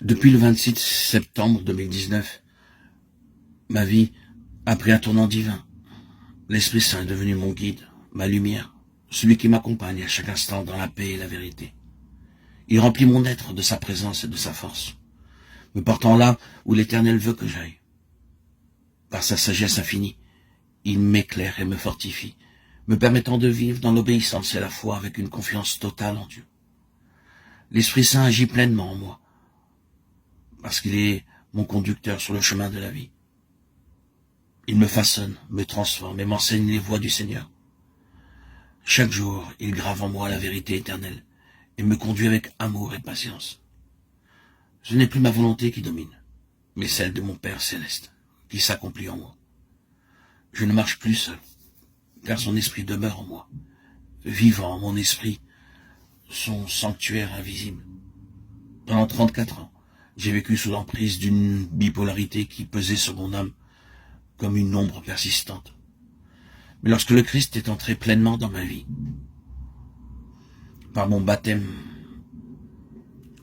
Depuis le 26 septembre 2019, ma vie a pris un tournant divin. L'Esprit Saint est devenu mon guide, ma lumière, celui qui m'accompagne à chaque instant dans la paix et la vérité. Il remplit mon être de sa présence et de sa force, me portant là où l'Éternel veut que j'aille. Par sa sagesse infinie, il m'éclaire et me fortifie, me permettant de vivre dans l'obéissance et la foi avec une confiance totale en Dieu. L'Esprit Saint agit pleinement en moi, parce qu'il est mon conducteur sur le chemin de la vie. Il me façonne, me transforme et m'enseigne les voies du Seigneur. Chaque jour, il grave en moi la vérité éternelle et me conduit avec amour et patience. Ce n'est plus ma volonté qui domine, mais celle de mon Père céleste, qui s'accomplit en moi. Je ne marche plus seul, car son esprit demeure en moi, vivant mon esprit, son sanctuaire invisible. Pendant 34 ans, j'ai vécu sous l'emprise d'une bipolarité qui pesait sur mon âme comme une ombre persistante. Mais lorsque le Christ est entré pleinement dans ma vie, par mon baptême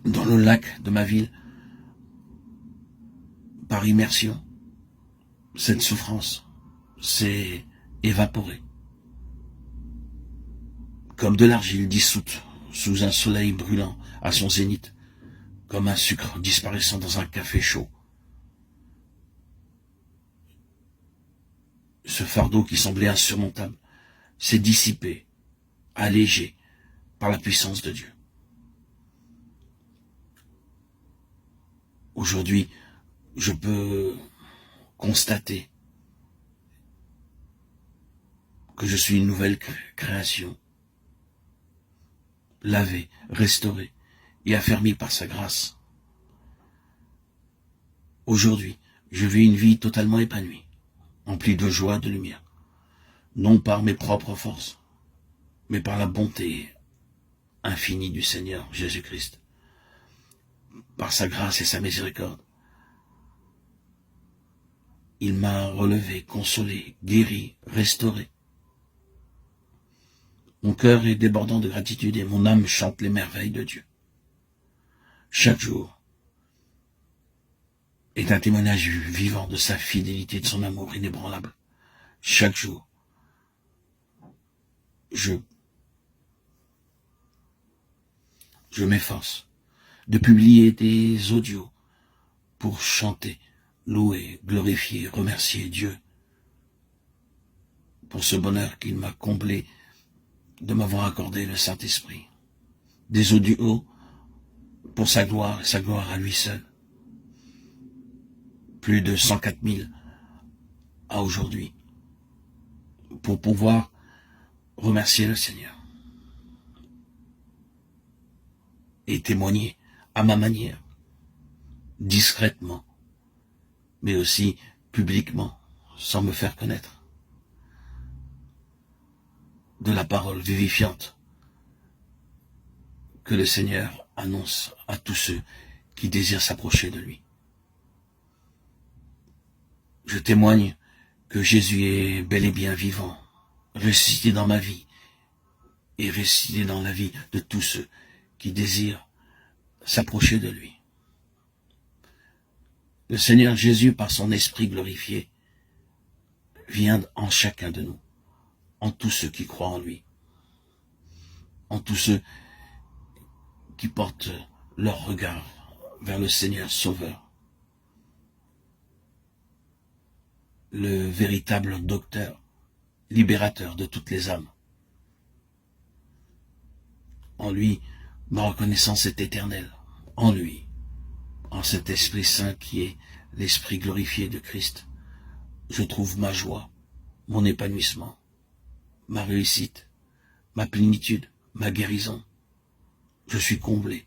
dans le lac de ma ville, par immersion, cette souffrance s'est évaporée, comme de l'argile dissoute sous un soleil brûlant à son zénith, comme un sucre disparaissant dans un café chaud. Ce fardeau qui semblait insurmontable s'est dissipé, allégé par la puissance de Dieu. Aujourd'hui, je peux constater que je suis une nouvelle création, lavée, restaurée et affermie par sa grâce. Aujourd'hui, je vis une vie totalement épanouie, emplie de joie et de lumière, non par mes propres forces, mais par la bonté infinie du Seigneur Jésus-Christ, par sa grâce et sa miséricorde. Il m'a relevé, consolé, guéri, restauré. Mon cœur est débordant de gratitude et mon âme chante les merveilles de Dieu. Chaque jour est un témoignage vivant de sa fidélité et de son amour inébranlable. Chaque jour, je m'efforce de publier des audios pour chanter, louer, glorifier, remercier Dieu pour ce bonheur qu'il m'a comblé de m'avoir accordé le Saint-Esprit. Des audios pour sa gloire et sa gloire à lui seul. Plus de 104 000 à aujourd'hui, pour pouvoir remercier le Seigneur et témoigner à ma manière, discrètement, mais aussi publiquement, sans me faire connaître, de la parole vivifiante que le Seigneur annonce à tous ceux qui désirent s'approcher de lui. Je témoigne que Jésus est bel et bien vivant, ressuscité dans ma vie et ressuscité dans la vie de tous ceux qui désirent s'approcher de lui. Le Seigneur Jésus, par son esprit glorifié, vient en chacun de nous, en tous ceux qui croient en lui, en tous ceux qui portent leur regard vers le Seigneur Sauveur, le véritable docteur, libérateur de toutes les âmes. En lui, ma reconnaissance est éternelle. En lui, en cet Esprit Saint qui est l'Esprit glorifié de Christ, je trouve ma joie, mon épanouissement, ma réussite, ma plénitude, ma guérison. Je suis comblé.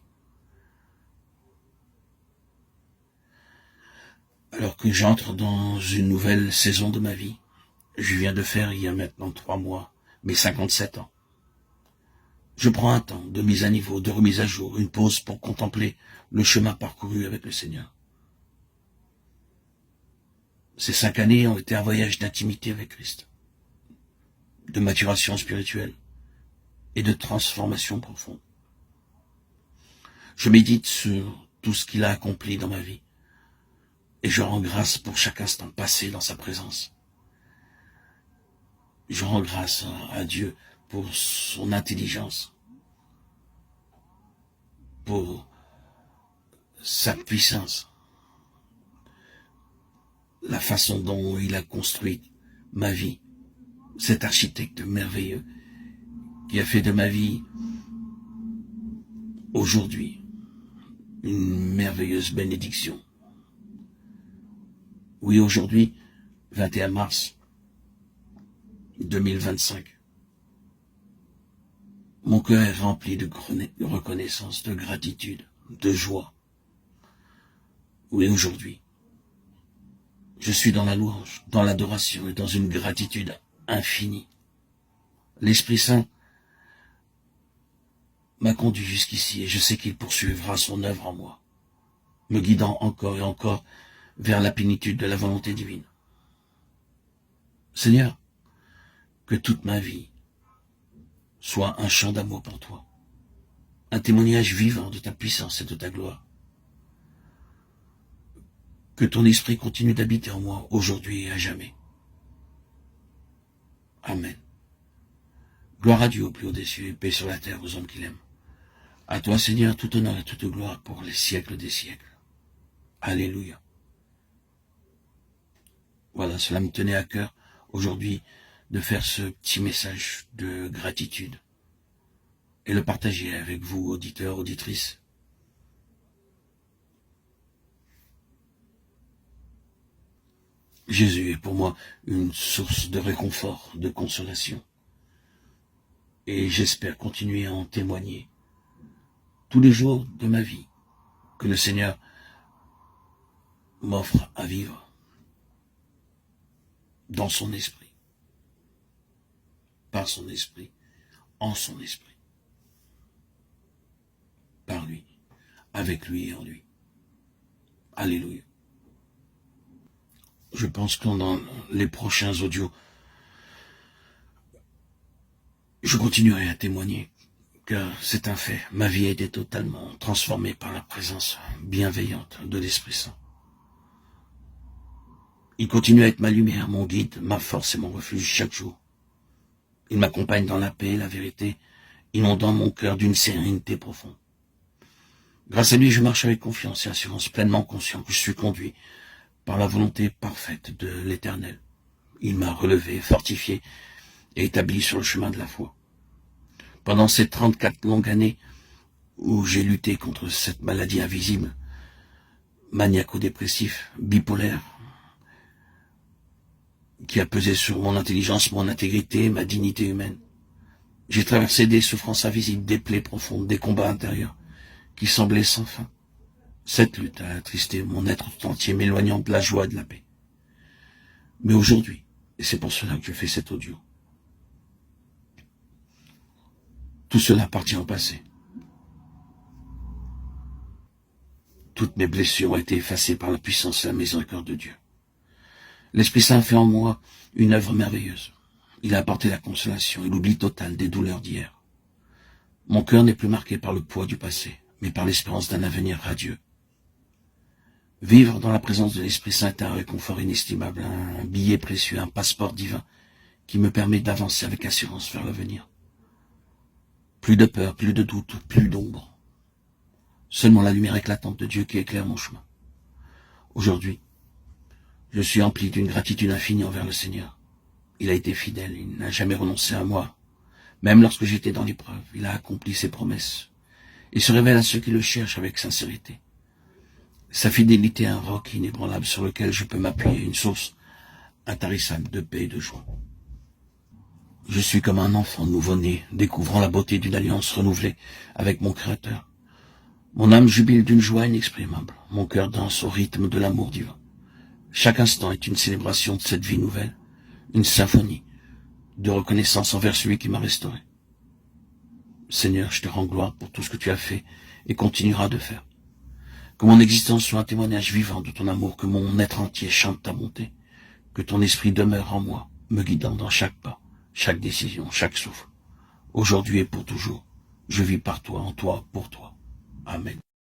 Alors que j'entre dans une nouvelle saison de ma vie, je viens de faire il y a maintenant 3 mois, mes 57 ans. Je prends un temps de mise à niveau, de remise à jour, une pause pour contempler le chemin parcouru avec le Seigneur. Ces 5 années ont été un voyage d'intimité avec Christ, de maturation spirituelle et de transformation profonde. Je médite sur tout ce qu'il a accompli dans ma vie. Et je rends grâce pour chaque instant passé dans sa présence. Je rends grâce à Dieu pour son intelligence, pour sa puissance, la façon dont il a construit ma vie, cet architecte merveilleux qui a fait de ma vie aujourd'hui une merveilleuse bénédiction. Oui, aujourd'hui, 21 mars 2025, mon cœur est rempli de reconnaissance, de gratitude, de joie. Oui, aujourd'hui, je suis dans la louange, dans l'adoration et dans une gratitude infinie. L'Esprit Saint m'a conduit jusqu'ici et je sais qu'il poursuivra son œuvre en moi, me guidant encore et encore vers la plénitude de la volonté divine. Seigneur, que toute ma vie soit un chant d'amour pour toi, un témoignage vivant de ta puissance et de ta gloire. Que ton esprit continue d'habiter en moi aujourd'hui et à jamais. Amen. Gloire à Dieu au plus haut des cieux et paix sur la terre aux hommes qu'il aime. À toi, Seigneur, tout honneur et toute gloire pour les siècles des siècles. Alléluia. Voilà, cela me tenait à cœur aujourd'hui de faire ce petit message de gratitude et le partager avec vous, auditeurs, auditrices. Jésus est pour moi une source de réconfort, de consolation. Et j'espère continuer à en témoigner tous les jours de ma vie que le Seigneur m'offre à vivre dans son esprit, par son esprit, en son esprit, par lui, avec lui et en lui. Alléluia. Je pense que dans les prochains audios, je continuerai à témoigner, car c'est un fait. Ma vie a été totalement transformée par la présence bienveillante de l'Esprit Saint. Il continue à être ma lumière, mon guide, ma force et mon refuge chaque jour. Il m'accompagne dans la paix et la vérité, inondant mon cœur d'une sérénité profonde. Grâce à lui, je marche avec confiance et assurance, pleinement conscient que je suis conduit par la volonté parfaite de l'Éternel. Il m'a relevé, fortifié et établi sur le chemin de la foi. Pendant ces 34 longues années où j'ai lutté contre cette maladie invisible, maniaco-dépressif, bipolaire, qui a pesé sur mon intelligence, mon intégrité, ma dignité humaine, j'ai traversé des souffrances invisibles, des plaies profondes, des combats intérieurs qui semblaient sans fin. Cette lutte a attristé mon être tout entier, m'éloignant de la joie et de la paix. Mais aujourd'hui, et c'est pour cela que je fais cet audio, tout cela appartient au passé. Toutes mes blessures ont été effacées par la puissance et la miséricorde de Dieu. L'Esprit Saint fait en moi une œuvre merveilleuse. Il a apporté la consolation et l'oubli total des douleurs d'hier. Mon cœur n'est plus marqué par le poids du passé, mais par l'espérance d'un avenir radieux. Vivre dans la présence de l'Esprit Saint est un réconfort inestimable, un billet précieux, un passeport divin qui me permet d'avancer avec assurance vers l'avenir. Plus de peur, plus de doute, plus d'ombre. Seulement la lumière éclatante de Dieu qui éclaire mon chemin. Aujourd'hui, je suis empli d'une gratitude infinie envers le Seigneur. Il a été fidèle, il n'a jamais renoncé à moi. Même lorsque j'étais dans l'épreuve, il a accompli ses promesses. Il se révèle à ceux qui le cherchent avec sincérité. Sa fidélité est un roc inébranlable sur lequel je peux m'appuyer, une source intarissable de paix et de joie. Je suis comme un enfant nouveau-né, découvrant la beauté d'une alliance renouvelée avec mon Créateur. Mon âme jubile d'une joie inexprimable, mon cœur danse au rythme de l'amour divin. Chaque instant est une célébration de cette vie nouvelle, une symphonie de reconnaissance envers celui qui m'a restauré. Seigneur, je te rends gloire pour tout ce que tu as fait et continueras de faire. Que mon existence soit un témoignage vivant de ton amour, que mon être entier chante ta bonté, que ton esprit demeure en moi, me guidant dans chaque pas, chaque décision, chaque souffle. Aujourd'hui et pour toujours, je vis par toi, en toi, pour toi. Amen.